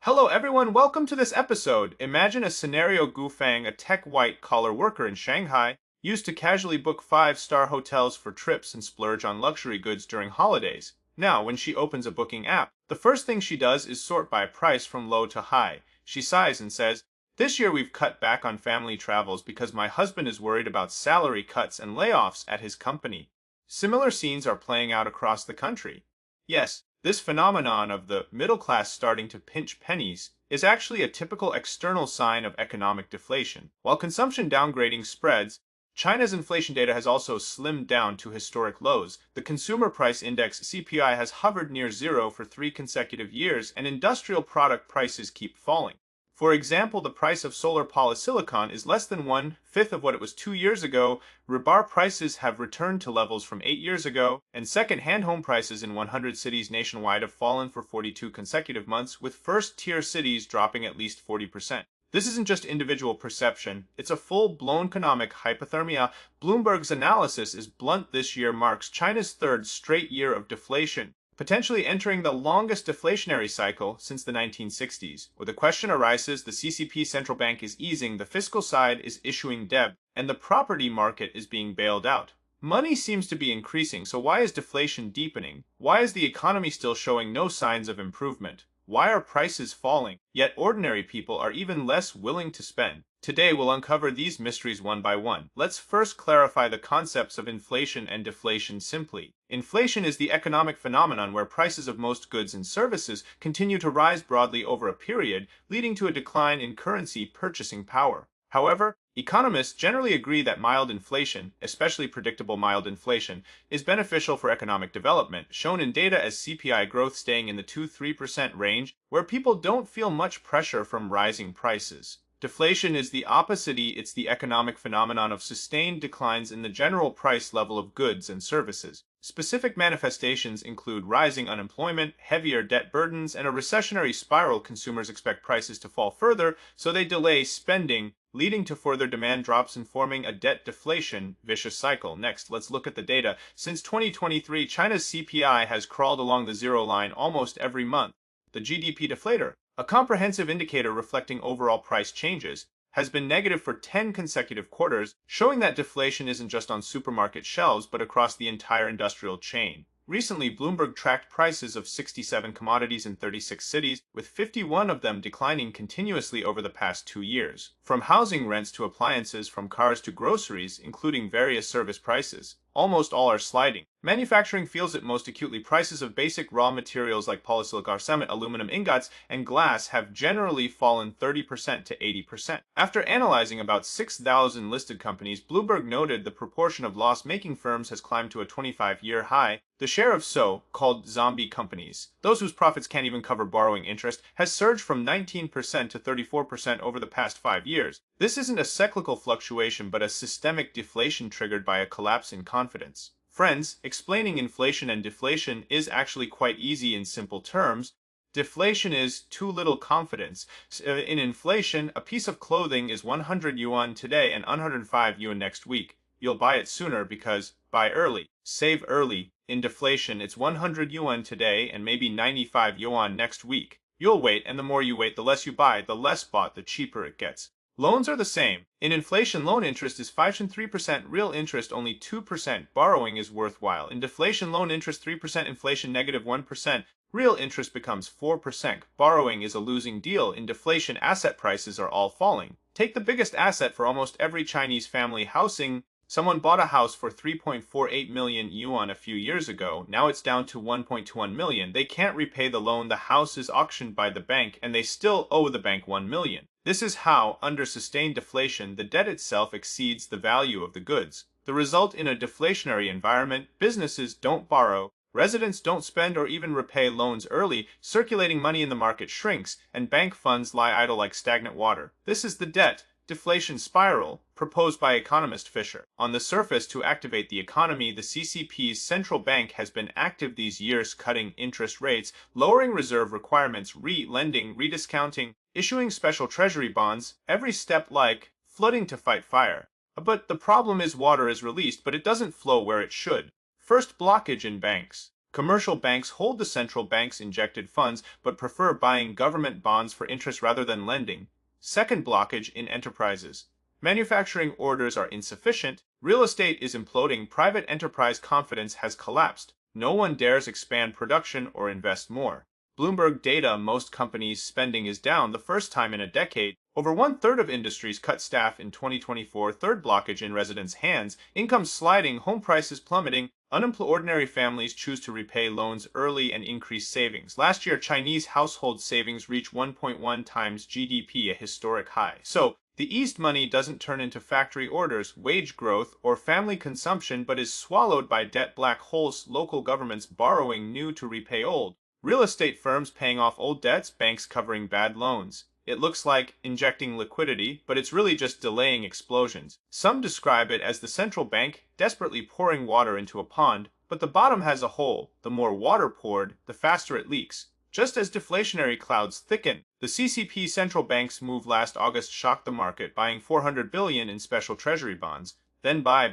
Hello everyone, welcome to this episode. Imagine a scenario Gu Fang, a tech white-collar worker in Shanghai, used to casually book five-star hotels for trips and splurge on luxury goods during holidays. Now, when she opens a booking app, the first thing she does is sort by price from low to high. She sighs and says, "This year we've cut back on family travels because my husband is worried about salary cuts and layoffs at his company." Similar scenes are playing out across the country. Yes, this phenomenon of the middle class starting to pinch pennies is actually a typical external sign of economic deflation. While consumption downgrading spreads, China's inflation data has also slimmed down to historic lows. The Consumer Price Index (CPI) has hovered near zero for 3 consecutive years, and industrial product prices keep falling. For example, the price of solar polysilicon is less than one-fifth of what it was 2 years ago. Rebar prices have returned to levels from 8 years ago, and second-hand home prices in 100 cities nationwide have fallen for 42 consecutive months, with first-tier cities dropping at least 40%. This isn't just individual perception, it's a full-blown economic hypothermia. Bloomberg's analysis is blunt: this year marks China's third straight year of deflation, potentially entering the longest deflationary cycle since the 1960s. Where the question arises, the CCP central bank is easing, the fiscal side is issuing debt, and the property market is being bailed out. Money seems to be increasing, so why is deflation deepening? Why is the economy still showing no signs of improvement? Why are prices falling, yet ordinary people are even less willing to spend? Today we'll uncover these mysteries one by one. Let's first clarify the concepts of inflation and deflation simply. Inflation is the economic phenomenon where prices of most goods and services continue to rise broadly over a period, leading to a decline in currency purchasing power. However, economists generally agree that mild inflation, especially predictable mild inflation, is beneficial for economic development, shown in data as CPI growth staying in the 2–3% range, where people don't feel much pressure from rising prices. Deflation is the opposite. It's the economic phenomenon of sustained declines in the general price level of goods and services. Specific manifestations include rising unemployment, heavier debt burdens, and a recessionary spiral. Consumers expect prices to fall further, so they delay spending, leading to further demand drops and forming a debt deflation vicious cycle. Next, let's look at the data. Since 2023, China's CPI has crawled along the zero line almost every month. The GDP deflator, a comprehensive indicator reflecting overall price changes, has been negative for 10 consecutive quarters, showing that deflation isn't just on supermarket shelves but across the entire industrial chain. Recently, Bloomberg tracked prices of 67 commodities in 36 cities, with 51 of them declining continuously over the past 2 years. From housing rents to appliances, from cars to groceries, including various service prices, almost all are sliding. Manufacturing feels it most acutely. Prices of basic raw materials like polysilicon, cement, aluminum ingots, and glass have generally fallen 30% to 80%. After analyzing about 6,000 listed companies, Bloomberg noted the proportion of loss-making firms has climbed to a 25-year high. The share of so-called zombie companies, those whose profits can't even cover borrowing interest, has surged from 19% to 34% over the past 5 years. This isn't a cyclical fluctuation but a systemic deflation triggered by a collapse in confidence. Friends, explaining inflation and deflation is actually quite easy in simple terms. Deflation is too little confidence. In inflation, a piece of clothing is 100 yuan today and 105 yuan next week. You'll buy it sooner because buy early, save early. In deflation, it's 100 yuan today and maybe 95 yuan next week. You'll wait, and the more you wait, the less you buy. The less bought, the cheaper it gets. Loans are the same. In inflation, loan interest is 5–3%, real interest only 2%. Borrowing is worthwhile. In deflation, loan interest 3%, inflation -1%. Real interest becomes 4%. Borrowing is a losing deal. In deflation, asset prices are all falling. Take the biggest asset for almost every Chinese family: housing. Someone bought a house for 3.48 million yuan a few years ago. Now it's down to 1.21 million. They can't repay the loan. The house is auctioned by the bank, and they still owe the bank 1 million. This is how, under sustained deflation, the debt itself exceeds the value of the goods. The result: in a deflationary environment, businesses don't borrow, residents don't spend or even repay loans early, circulating money in the market shrinks, and bank funds lie idle like stagnant water. This is the debt deflation spiral proposed by economist Fisher. On the surface, to activate the economy, the CCP's central bank has been active these years, cutting interest rates, lowering reserve requirements, re-lending, rediscounting, issuing special treasury bonds, every step like flooding to fight fire. But the problem is, water is released, but it doesn't flow where it should. First, blockage in banks. Commercial banks hold the central bank's injected funds but prefer buying government bonds for interest rather than lending. Second blockage in enterprises. Manufacturing orders are insufficient, real estate is imploding, private enterprise confidence has collapsed. No one dares expand production or invest more. Bloomberg data: most companies' spending is down the first time in a decade. Over one-third of industries cut staff in 2024. Third blockage in residents' hands. Income sliding, home prices plummeting. Ordinary families choose to repay loans early and increase savings. Last year, Chinese household savings reached 1.1 times GDP, a historic high. So, the eased money doesn't turn into factory orders, wage growth, or family consumption, but is swallowed by debt black holes, local governments borrowing new to repay old. Real estate firms paying off old debts, banks covering bad loans. It looks like injecting liquidity, but it's really just delaying explosions. Some describe it as the central bank desperately pouring water into a pond, but the bottom has a hole. The more water poured, the faster it leaks. Just as deflationary clouds thicken, the CCP central bank's move last August shocked the market, buying $400 billion in special treasury bonds. Then buy.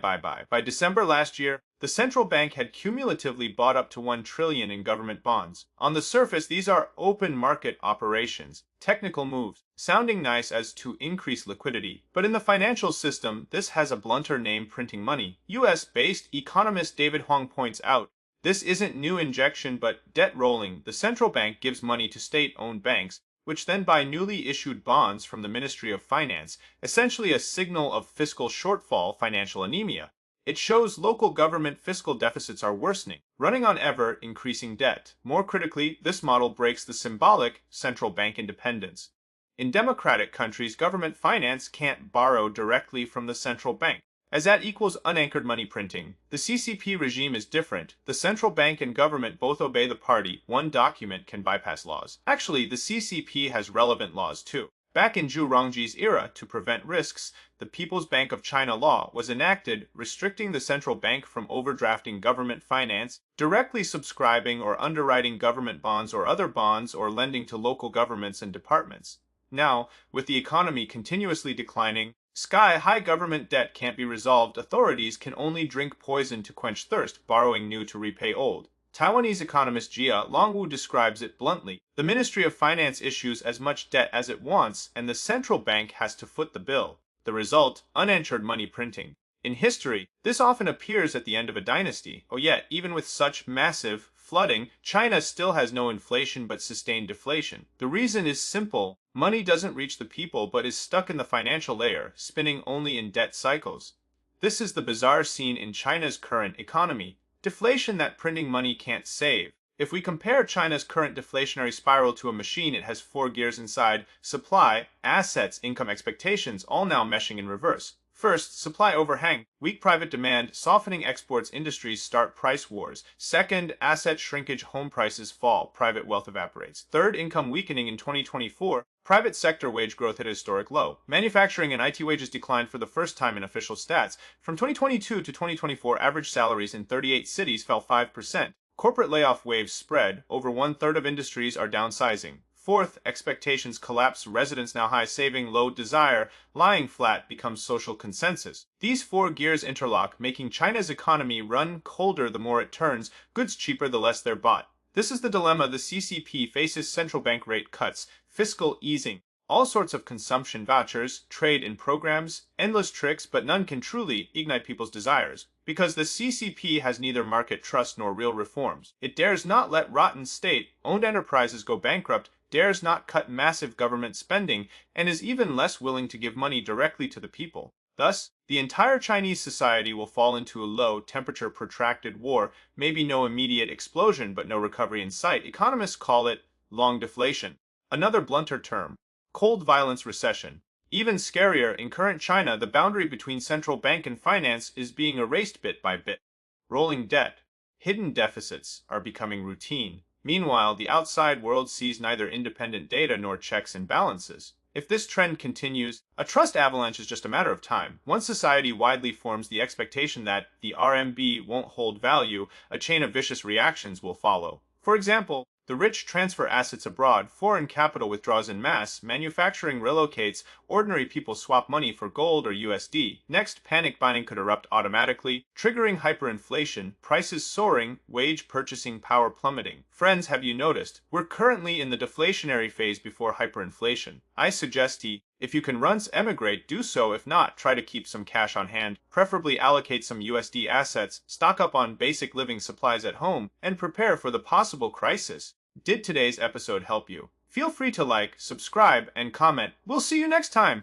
By December last year, the central bank had cumulatively bought up to $1 trillion in government bonds. On the surface, these are open market operations, technical moves, sounding nice as to increase liquidity. But in the financial system, this has a blunter name: printing money. US-based economist David Huang points out, this isn't new injection but debt rolling. The central bank gives money to state-owned banks, which then buy newly issued bonds from the Ministry of Finance, essentially a signal of fiscal shortfall, financial anemia. It shows local government fiscal deficits are worsening, running on ever-increasing debt. More critically, this model breaks the symbolic central bank independence. In democratic countries, government finance can't borrow directly from the central bank, as that equals unanchored money printing. The CCP regime is different. The central bank and government both obey the party. One document can bypass laws. Actually, the CCP has relevant laws too. Back in Zhu Rongji's era, to prevent risks, the People's Bank of China law was enacted, restricting the central bank from overdrafting government finance, directly subscribing or underwriting government bonds or other bonds, or lending to local governments and departments. Now, with the economy continuously declining, sky-high government debt can't be resolved. Authorities can only drink poison to quench thirst, borrowing new to repay old. Taiwanese economist Jia Longwu describes it bluntly. The Ministry of Finance issues as much debt as it wants, and the central bank has to foot the bill. The result: uninsured money printing. In history, this often appears at the end of a dynasty. Oh yet, even with such massive flooding, China still has no inflation but sustained deflation. The reason is simple: money doesn't reach the people but is stuck in the financial layer, spinning only in debt cycles. This is the bizarre scene in China's current economy. Deflation that printing money can't save. If we compare China's current deflationary spiral to a machine, it has 4 gears inside: supply, assets, income, expectations, all now meshing in reverse. First, supply overhang, weak private demand, softening exports, industries start price wars. Second, asset shrinkage, home prices fall, private wealth evaporates. Third, income weakening in 2024, private sector wage growth at a historic low. Manufacturing and IT wages declined for the first time in official stats. From 2022 to 2024, average salaries in 38 cities fell 5%. Corporate layoff waves spread, over one-third of industries are downsizing. Fourth, expectations collapse, residents now high, saving low, desire lying flat becomes social consensus. These 4 gears interlock, making China's economy run colder the more it turns, goods cheaper the less they're bought. This is the dilemma the CCP faces: central bank rate cuts, fiscal easing, all sorts of consumption vouchers, trade in programs, endless tricks, but none can truly ignite people's desires. Because the CCP has neither market trust nor real reforms. It dares not let rotten state-owned enterprises go bankrupt, dares not cut massive government spending, and is even less willing to give money directly to the people. Thus, the entire Chinese society will fall into a low-temperature protracted war, maybe no immediate explosion but no recovery in sight. Economists call it long deflation. Another blunter term: cold violence recession. Even scarier, in current China, the boundary between central bank and finance is being erased bit by bit. Rolling debt, hidden deficits are becoming routine. Meanwhile, the outside world sees neither independent data nor checks and balances. If this trend continues, a trust avalanche is just a matter of time. Once society widely forms the expectation that the RMB won't hold value, a chain of vicious reactions will follow. For example, The rich transfer assets abroad, foreign capital withdraws en masse, manufacturing relocates, ordinary people swap money for gold or USD. Next, panic buying could erupt automatically, triggering hyperinflation, prices soaring, wage purchasing power plummeting. Friends, have you noticed? We're currently in the deflationary phase before hyperinflation. I suggest if you can emigrate, do so. If not, try to keep some cash on hand, preferably allocate some USD assets, stock up on basic living supplies at home, and prepare for the possible crisis. Did today's episode help you? Feel free to like, subscribe, and comment. We'll see you next time!